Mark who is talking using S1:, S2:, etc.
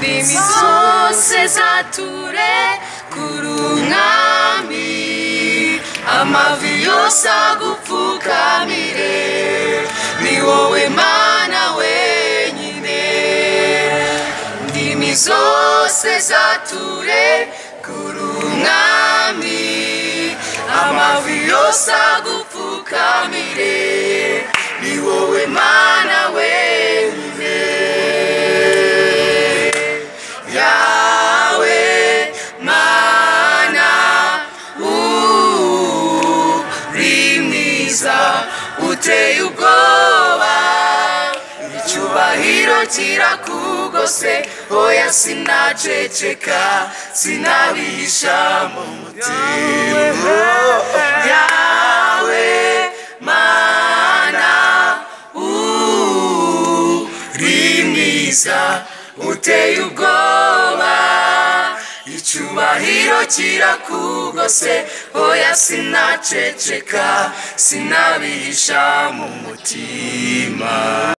S1: indimi zose zature kurumwami amavi yose agupfukamire ni wowe Mana wenyine indimi zose zature kurumwami amavi yose agupfukamire ni wowe Mana wenyine yawe Mana urimwiza uteye ubwoba icyubahiro kirakugose oya sinaceceka sinabihisha mu mutima yawe Mana urimwiza uteye ubwoba icyubahiro kirakugose oya sinaceceka sinabihisha mu mutima